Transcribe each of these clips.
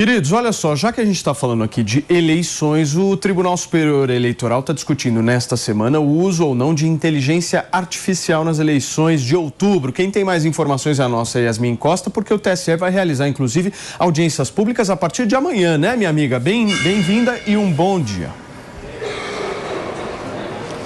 Queridos, olha só, já que a gente está falando aqui de eleições, o Tribunal Superior Eleitoral está discutindo nesta semana o uso ou não de inteligência artificial nas eleições de outubro. Quem tem mais informações é a nossa Yasmin Costa, porque o TSE vai realizar, inclusive, audiências públicas a partir de amanhã, né, minha amiga? Bem-vinda e um bom dia.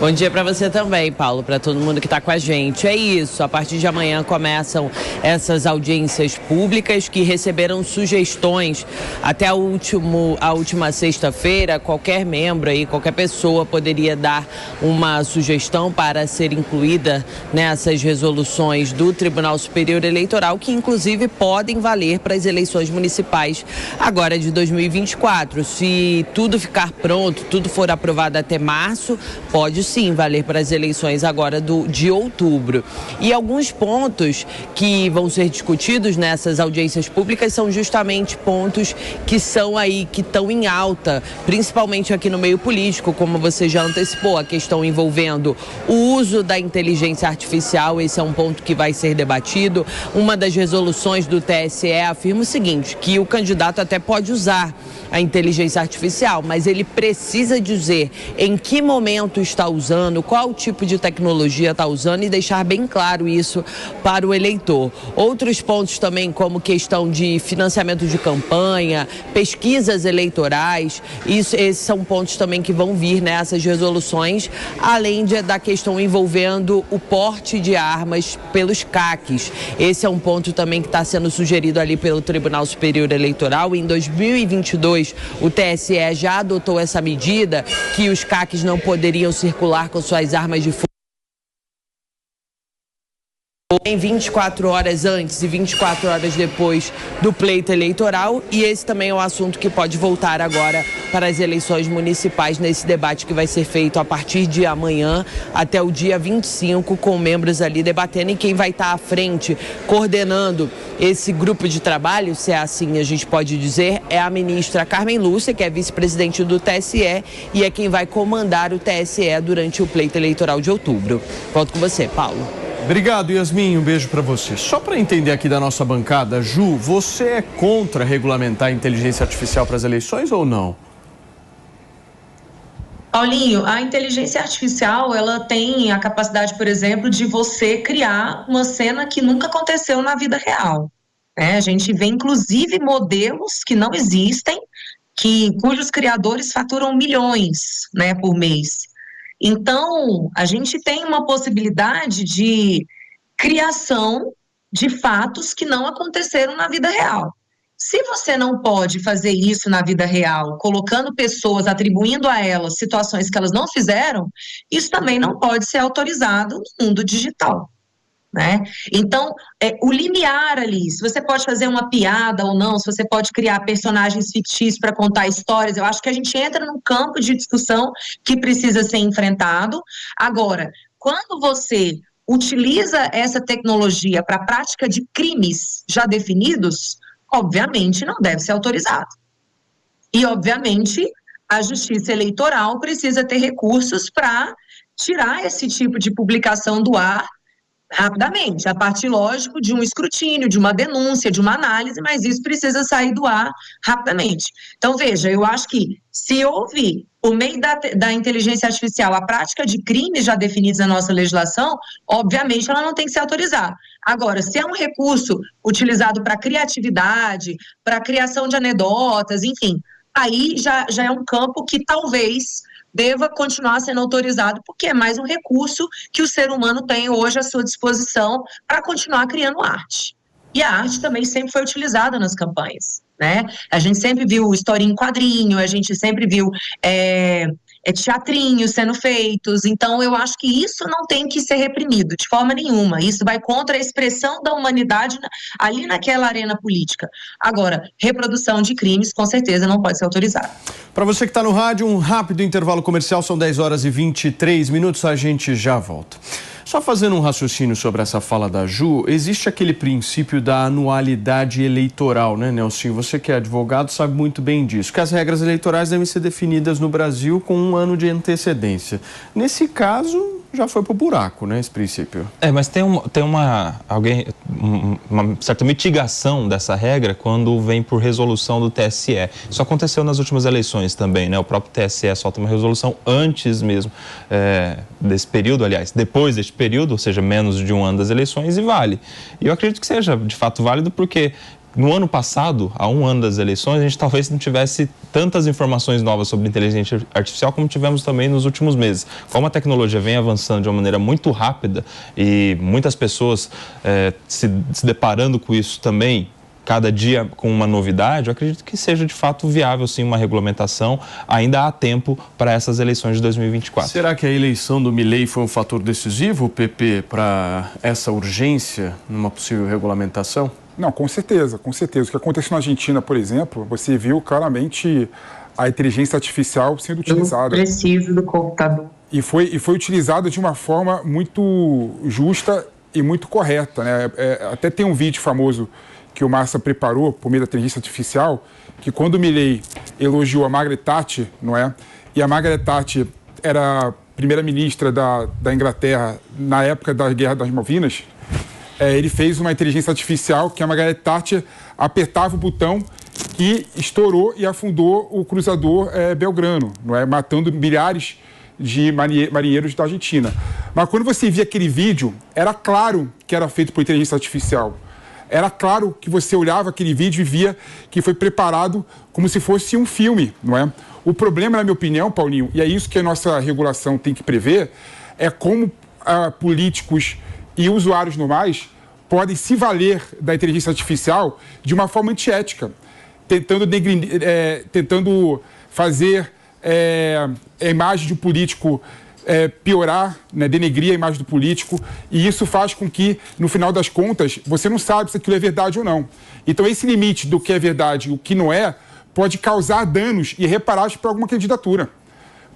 Bom dia para você também, Paulo, para todo mundo que está com a gente. É isso, a partir de amanhã começam essas audiências públicas que receberam sugestões. Até a última sexta-feira, qualquer membro aí, qualquer pessoa poderia dar uma sugestão para ser incluída nessas resoluções do Tribunal Superior Eleitoral, que inclusive podem valer para as eleições municipais agora de 2024. Se tudo ficar pronto, tudo for aprovado até março, pode sim valer para as eleições agora de outubro. E alguns pontos que vão ser discutidos nessas audiências públicas são justamente pontos que são aí, que estão em alta, principalmente aqui no meio político, como você já antecipou, a questão envolvendo o uso da inteligência artificial. Esse é um ponto que vai ser debatido. Uma das resoluções do TSE afirma o seguinte, que o candidato até pode usar a inteligência artificial, mas ele precisa dizer em que momento está usando, qual tipo de tecnologia está usando e deixar bem claro isso para o eleitor. Outros pontos também, como questão de financiamento de campanha, pesquisas eleitorais, esses são pontos também que vão vir nessas resoluções, além da questão envolvendo o porte de armas pelos CACs. Esse é um ponto também que está sendo sugerido ali pelo Tribunal Superior Eleitoral. Em 2022, o TSE já adotou essa medida, que os CACs não poderiam circular com suas armas de fogo em 24 horas antes e 24 horas depois do pleito eleitoral, e esse também é um assunto que pode voltar agora para as eleições municipais, nesse debate que vai ser feito a partir de amanhã até o dia 25, com membros ali debatendo, e quem vai estar à frente, coordenando esse grupo de trabalho, se é assim a gente pode dizer, é a ministra Carmen Lúcia, que é vice-presidente do TSE e é quem vai comandar o TSE durante o pleito eleitoral de outubro. Volto com você, Paulo. Obrigado, Yasmin. Um beijo para você. Só para entender aqui da nossa bancada, Ju, você é contra regulamentar a inteligência artificial para as eleições ou não? Paulinho, a inteligência artificial, ela tem a capacidade, por exemplo, de você criar uma cena que nunca aconteceu na vida real. A gente vê, inclusive, modelos que não existem, cujos criadores faturam milhões, por mês. Então, a gente tem uma possibilidade de criação de fatos que não aconteceram na vida real. Se você não pode fazer isso na vida real, colocando pessoas, atribuindo a elas situações que elas não fizeram, isso também não pode ser autorizado no mundo digital. Então, o limiar ali, se você pode fazer uma piada ou não, se você pode criar personagens fictícios para contar histórias, eu acho que a gente entra num campo de discussão que precisa ser enfrentado. Agora, quando você utiliza essa tecnologia para a prática de crimes já definidos, obviamente não deve ser autorizado. E, obviamente, a Justiça Eleitoral precisa ter recursos para tirar esse tipo de publicação do ar rapidamente, a partir, lógico, de um escrutínio, de uma denúncia, de uma análise, mas isso precisa sair do ar rapidamente. Então, veja, eu acho que se houve, por meio da inteligência artificial, a prática de crimes já definidos na nossa legislação, obviamente ela não tem que ser autorizada. Agora, se é um recurso utilizado para criatividade, para criação de anedotas, enfim, aí já é um campo que talvez deva continuar sendo autorizado, porque é mais um recurso que o ser humano tem hoje à sua disposição para continuar criando arte. E a arte também sempre foi utilizada nas campanhas, A gente sempre viu história em quadrinho, a gente sempre viu teatrinhos sendo feitos, então eu acho que isso não tem que ser reprimido de forma nenhuma, isso vai contra a expressão da humanidade ali naquela arena política. Agora, reprodução de crimes com certeza não pode ser autorizada. Para você que está no rádio, um rápido intervalo comercial, são 10 horas e 23 minutos, a gente já volta. Só fazendo um raciocínio sobre essa fala da Ju, existe aquele princípio da anualidade eleitoral, né, Nelson? Você que é advogado sabe muito bem disso, que as regras eleitorais devem ser definidas no Brasil com um ano de antecedência. Nesse caso, já foi pro buraco, né, esse princípio. Mas tem uma certa mitigação dessa regra quando vem por resolução do TSE. Isso aconteceu nas últimas eleições também, né? O próprio TSE solta uma resolução antes mesmo desse período, aliás, depois deste período, ou seja, menos de um ano das eleições, e vale. E eu acredito que seja, de fato, válido porque no ano passado, há um ano das eleições, a gente talvez não tivesse tantas informações novas sobre inteligência artificial como tivemos também nos últimos meses. Como a tecnologia vem avançando de uma maneira muito rápida e muitas pessoas se deparando com isso também, cada dia com uma novidade, eu acredito que seja de fato viável sim uma regulamentação. Ainda há tempo para essas eleições de 2024. Será que a eleição do Milei foi um fator decisivo, PP, para essa urgência numa possível regulamentação? Não, com certeza, com certeza. O que aconteceu na Argentina, por exemplo, você viu claramente a inteligência artificial sendo utilizada. Preciso do computador. E foi utilizada de uma forma muito justa e muito correta, né? Até tem um vídeo famoso que o Massa preparou por meio da inteligência artificial, que quando o Milei elogiou a Margaret Thatcher, não é? E a Margaret Thatcher era primeira-ministra da Inglaterra na época da Guerra das Malvinas, ele fez uma inteligência artificial que a Margaret Thatcher apertava o botão e estourou e afundou o cruzador Belgrano, não é? Matando milhares de marinheiros da Argentina. Mas quando você via aquele vídeo, era claro que era feito por inteligência artificial. Era claro que você olhava aquele vídeo e via que foi preparado como se fosse um filme, não é? O problema, na minha opinião, Paulinho, e é isso que a nossa regulação tem que prever, é como políticos e usuários normais podem se valer da inteligência artificial de uma forma antiética, tentando fazer a imagem de um político piorar, né, denegrir a imagem do político, e isso faz com que, no final das contas, você não sabe se aquilo é verdade ou não. Então, esse limite do que é verdade e o que não é pode causar danos irreparáveis para alguma candidatura.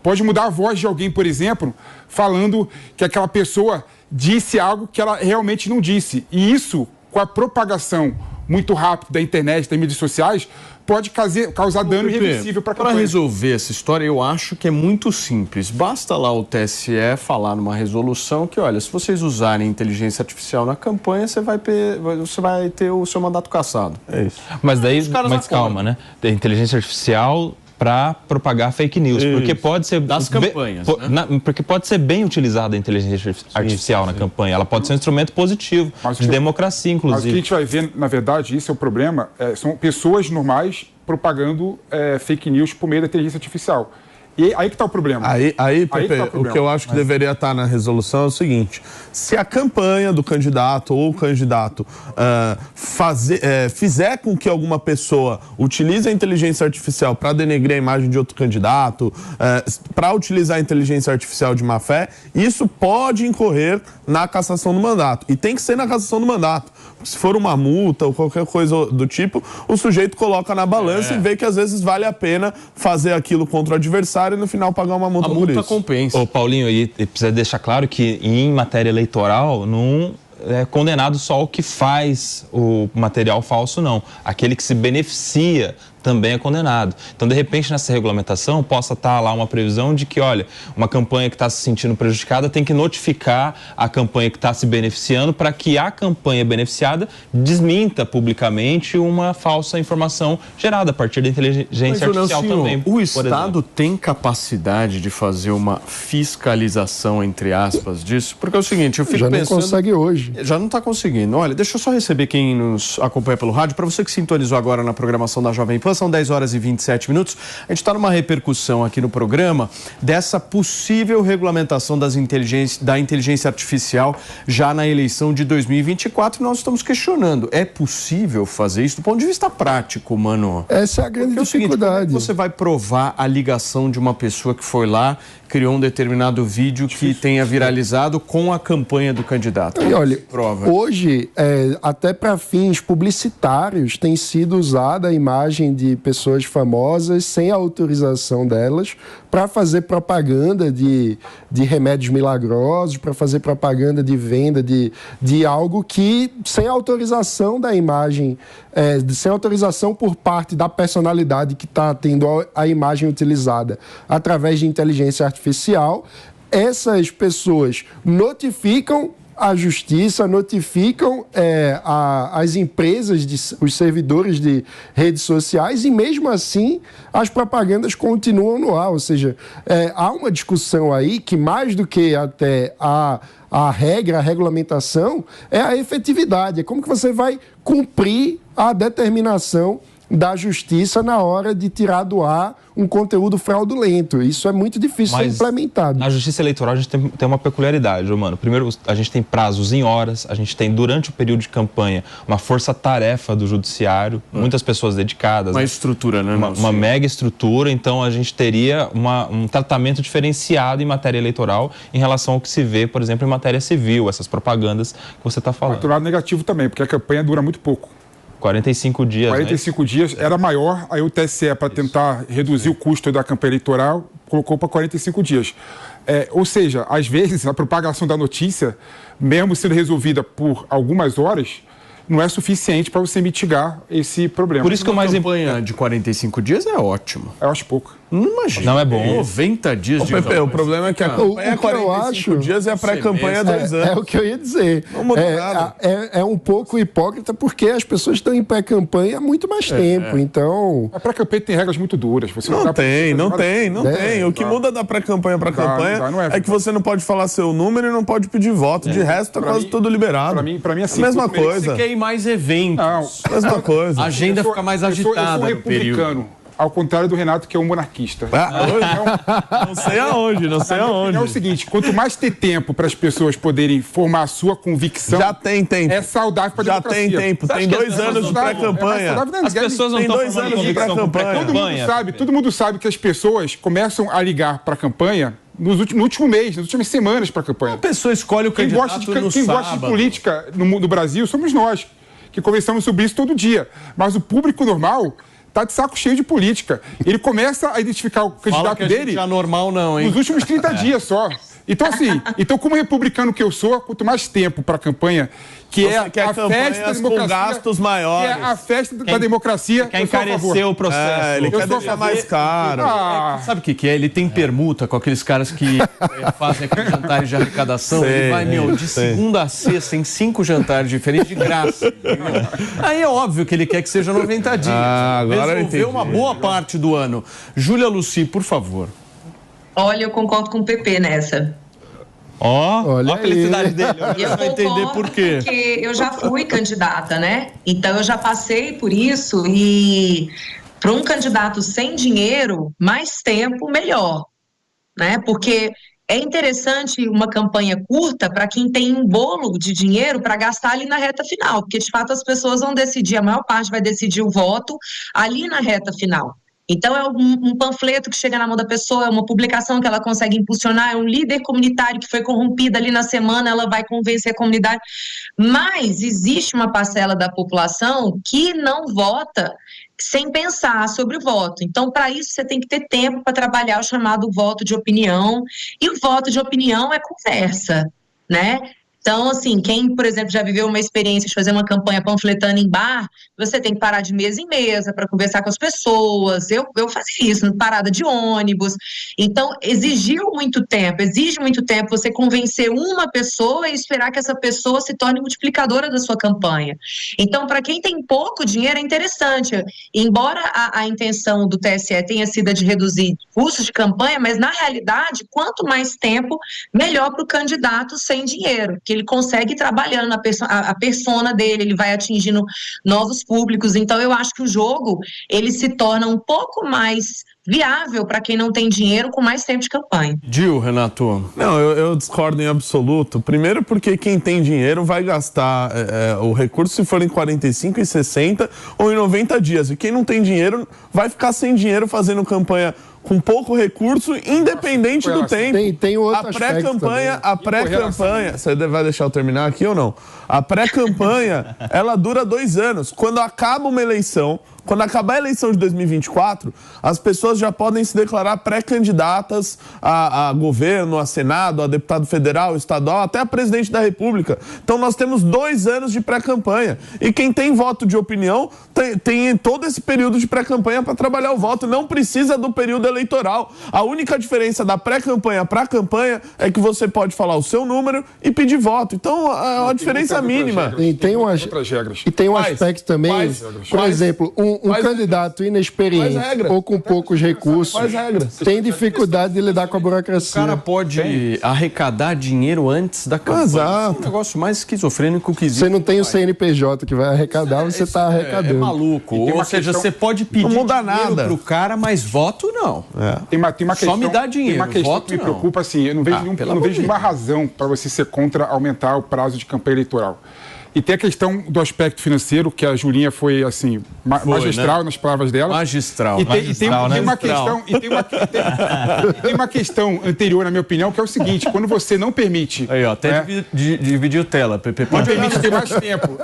Pode mudar a voz de alguém, por exemplo, falando que aquela pessoa disse algo que ela realmente não disse. E isso, com a propagação muito rápida da internet, das mídias sociais, pode causar dano irreversível para a campanha. Para resolver essa história, eu acho que é muito simples. Basta lá o TSE falar numa resolução que, olha, se vocês usarem inteligência artificial na campanha, você vai ter o seu mandato cassado. É isso. Mas daí, calma, né? Tem inteligência artificial para propagar fake news, porque pode ser das campanhas, porque pode ser bem utilizada a inteligência artificial na campanha. Ela pode ser um instrumento positivo de democracia, inclusive. Mas o que a gente vai ver, na verdade, isso é o problema, são pessoas normais propagando fake news por meio da inteligência artificial. E aí que está o problema. Aí, Pepe, o que eu acho que deveria estar na resolução é o seguinte: se a campanha do candidato ou o candidato fizer com que alguma pessoa utilize a inteligência artificial para denegrir a imagem de outro candidato, para utilizar a inteligência artificial de má fé, isso pode incorrer na cassação do mandato. E tem que ser na cassação do mandato. Se for uma multa ou qualquer coisa do tipo, o sujeito coloca na balança e vê que às vezes vale a pena fazer aquilo contra o adversário e no final pagar uma multa por isso. A multa compensa. Ô, Paulinho, e precisa deixar claro que em matéria eleitoral não é condenado só o que faz o material falso, não. Aquele que se beneficia também é condenado. Então, de repente, nessa regulamentação, possa estar lá uma previsão de que, olha, uma campanha que está se sentindo prejudicada tem que notificar a campanha que está se beneficiando para que a campanha beneficiada desminta publicamente uma falsa informação gerada a partir da inteligência artificial também. O Estado tem capacidade de fazer uma fiscalização, entre aspas, disso? Porque é o seguinte, eu fico pensando... Já não consegue hoje. Já não está conseguindo. Olha, deixa eu só receber quem nos acompanha pelo rádio. Para você que sintonizou agora na programação da Jovem Pan, são 10 horas e 27 minutos. A gente está numa repercussão aqui no programa dessa possível regulamentação da inteligência artificial já na eleição de 2024. Nós estamos questionando, é possível fazer isso do ponto de vista prático, mano? Essa é a grande dificuldade. Como você vai provar a ligação de uma pessoa que foi lá, criou um determinado vídeo que tenha viralizado com a campanha do candidato? E olha, hoje, até para fins publicitários, tem sido usada a imagem de pessoas famosas sem autorização delas para fazer propaganda de remédios milagrosos, para fazer propaganda de venda de algo que, sem autorização da imagem, sem autorização por parte da personalidade que está tendo a imagem utilizada através de inteligência artificial, essas pessoas notificam a justiça, notificam as empresas, os servidores de redes sociais, e mesmo assim as propagandas continuam no ar. Ou seja, há uma discussão aí que, mais do que até a regra, a regulamentação, é a efetividade. É como que você vai cumprir a determinação da justiça na hora de tirar do ar um conteúdo fraudulento. Isso é muito difícil de ser implementado. Na justiça eleitoral a gente tem uma peculiaridade, mano. Primeiro, a gente tem prazos em horas, a gente tem, durante o período de campanha, uma força-tarefa do judiciário, muitas pessoas dedicadas. Uma estrutura, né? Uma mega estrutura, então a gente teria um tratamento diferenciado em matéria eleitoral em relação ao que se vê, por exemplo, em matéria civil, essas propagandas que você está falando. Outro lado negativo também, porque a campanha dura muito pouco. 45 dias, 45 dias era maior, aí o TSE, para tentar reduzir o custo da campanha eleitoral, colocou para 45 dias. Ou seja, às vezes a propagação da notícia, mesmo sendo resolvida por algumas horas, não é suficiente para você mitigar esse problema. Por isso que uma campanha de 45 dias é ótimo. Eu acho pouco. Não imagina. Não é bom. 90 dias de Pepe, o problema é que a campanha é 45 dias e a pré-campanha é 2 anos. É o que eu ia dizer. Não muda nada. É um pouco hipócrita, porque as pessoas estão em pré-campanha há muito mais tempo. Então... A pré-campanha tem regras muito duras. Você não tem. O que muda da pré-campanha para campanha é que você não pode falar seu número e não pode pedir voto. De resto, é quase tudo liberado. Para mim, assim, a mesma coisa. Você quer ir mais eventos. Mesma coisa. A agenda fica mais agitada. Eu sou republicano. Ao contrário do Renato, que é um monarquista. Não sei aonde. É o seguinte, quanto mais ter tempo para as pessoas poderem formar a sua convicção... Já tem tempo. É saudável para a democracia. Já tem tempo. Tem 2 anos de pré-campanha. As pessoas não estão 2 anos de pré-campanha. Todo mundo sabe que as pessoas começam a ligar para a campanha no último mês, nas últimas semanas para a campanha. A pessoa escolhe o candidato Quem gosta de política no Brasil somos nós, que conversamos sobre isso todo dia. Mas o público normal... está de saco cheio de política. Ele começa a identificar o candidato dele não é normal, não, hein? Nos últimos 30 dias só. Então, assim, como republicano que eu sou, quanto mais tempo para a campanha, que é a festa da democracia, com gastos maiores. Que é a festa da democracia. Quer encarecer o processo. Ele quer deixar mais caro. Sabe o que é? Ele tem permuta com aqueles caras que fazem aqueles jantares de arrecadação. Ele vai, de segunda a sexta, em 5 jantares diferentes de graça. Aí é óbvio que ele quer que seja 90 dias. Agora resolveu uma boa parte do ano. Júlia Lucy, por favor. Olha, eu concordo com o PP nessa. Olha a felicidade dele. Eu vai entender por quê. Porque eu já fui candidata, né? Então eu já passei por isso e para um candidato sem dinheiro, mais tempo, melhor, né? Porque é interessante uma campanha curta para quem tem um bolo de dinheiro para gastar ali na reta final, porque de fato as pessoas vão decidir, a maior parte vai decidir o voto ali na reta final. Então, é um panfleto que chega na mão da pessoa, é uma publicação que ela consegue impulsionar, é um líder comunitário que foi corrompido ali na semana, ela vai convencer a comunidade. Mas existe uma parcela da população que não vota sem pensar sobre o voto. Então, para isso, você tem que ter tempo para trabalhar o chamado voto de opinião. E o voto de opinião é conversa, né? Então, assim, quem, por exemplo, já viveu uma experiência de fazer uma campanha panfletando em bar, você tem que parar de mesa em mesa para conversar com as pessoas. Eu fazia isso, parada de ônibus. Então, exige muito tempo você convencer uma pessoa e esperar que essa pessoa se torne multiplicadora da sua campanha. Então, para quem tem pouco dinheiro, é interessante. Embora a intenção do TSE tenha sido a de reduzir custos de campanha, mas, na realidade, quanto mais tempo, melhor para o candidato sem dinheiro, que ele consegue ir trabalhando a persona dele, ele vai atingindo novos públicos. Então, eu acho que o jogo, ele se torna um pouco mais viável para quem não tem dinheiro com mais tempo de campanha. Gil, Renato? Não, eu discordo em absoluto. Primeiro porque quem tem dinheiro vai gastar o recurso se for em 45, em 60 ou em 90 dias. E quem não tem dinheiro vai ficar sem dinheiro fazendo campanha com pouco recurso, independente do tempo. Tem outro a pré-campanha, você vai deixar eu terminar aqui ou não? A pré-campanha, ela dura 2 anos. Quando acaba uma eleição, Quando acabar a eleição de 2024, as pessoas já podem se declarar pré-candidatas a governo, a Senado, a deputado federal, estadual, até a presidente da República. Então nós temos 2 anos de pré-campanha. E quem tem voto de opinião tem todo esse período de pré-campanha para trabalhar o voto. Não precisa do período eleitoral. A única diferença da pré-campanha para a campanha é que você pode falar o seu número e pedir voto. Então é uma diferença mínima. E tem outras regras. E tem um aspecto também, por exemplo, um candidato inexperiente ou com poucos recursos tem dificuldade de lidar com a burocracia. O cara pode arrecadar dinheiro antes da campanha. Exato. É um negócio mais esquizofrênico que existe. Você não tem o CNPJ que vai arrecadar, você está arrecadando. É maluco. Ou seja, você pode pedir dinheiro pro cara, mas voto não. Tem uma questão, só me dá dinheiro. Tem uma questão voto que me preocupa, assim, eu não vejo, não vejo nenhuma razão para você ser contra aumentar o prazo de campanha eleitoral. E tem a questão do aspecto financeiro, que a Julinha foi, assim, magistral, né? Nas palavras dela. Magistral. E tem uma questão anterior, na minha opinião, que é o seguinte: quando você não permite... Aí, ó, até dividiu tela, Pepe. Não permite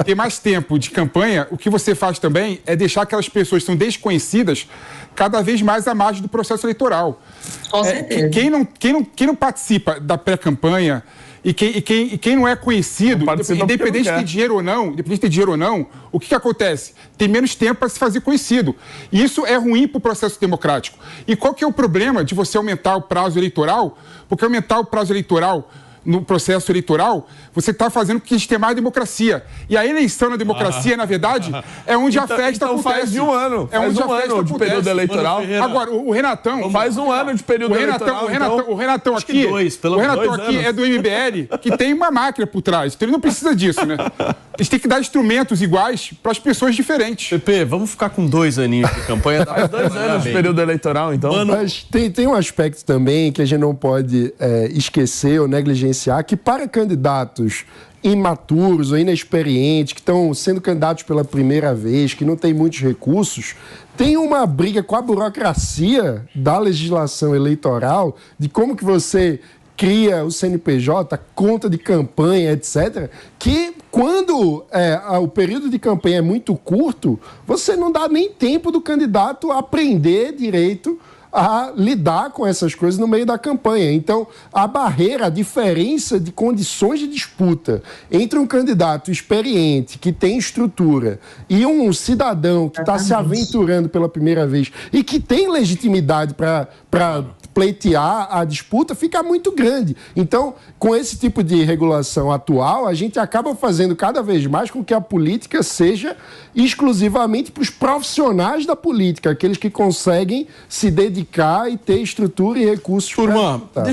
ter mais tempo de campanha, o que você faz também é deixar aquelas pessoas que são desconhecidas cada vez mais à margem do processo eleitoral. Com certeza. Quem não participa da pré-campanha e quem não é conhecido, independente de ter dinheiro ou não, o que acontece? Tem menos tempo para se fazer conhecido. E isso é ruim para o processo democrático. E qual que é o problema de você aumentar o prazo eleitoral? Porque aumentar o prazo eleitoral no processo eleitoral, você está fazendo com que a gente tenha mais democracia. E a eleição na democracia, na verdade, é onde a festa acontece. Faz de um ano. É onde a festa acontece. De período eleitoral. Agora, o Renatão... Faz um ano de período eleitoral. O Renatão aqui é do MBL, que tem uma máquina por trás. Então ele não precisa disso, né? Eles têm que dar instrumentos iguais para as pessoas diferentes. Pepe, vamos ficar com 2 aninhos de campanha. Faz 2 anos de período eleitoral, então. Mas tem um aspecto também que a gente não pode esquecer ou negligenciar, que para candidatos imaturos ou inexperientes, que estão sendo candidatos pela primeira vez, que não têm muitos recursos, tem uma briga com a burocracia da legislação eleitoral, de como que você cria o CNPJ, conta de campanha, etc., que quando o período de campanha é muito curto, você não dá nem tempo do candidato aprender direito a lidar com essas coisas no meio da campanha. Então, a barreira, a diferença de condições de disputa entre um candidato experiente, que tem estrutura, e um cidadão que está se aventurando pela primeira vez e que tem legitimidade para pleitear a disputa, fica muito grande. Então, com esse tipo de regulação atual, a gente acaba fazendo cada vez mais com que a política seja exclusivamente para os profissionais da política, aqueles que conseguem se dedicar e ter estrutura e recursos para disputar.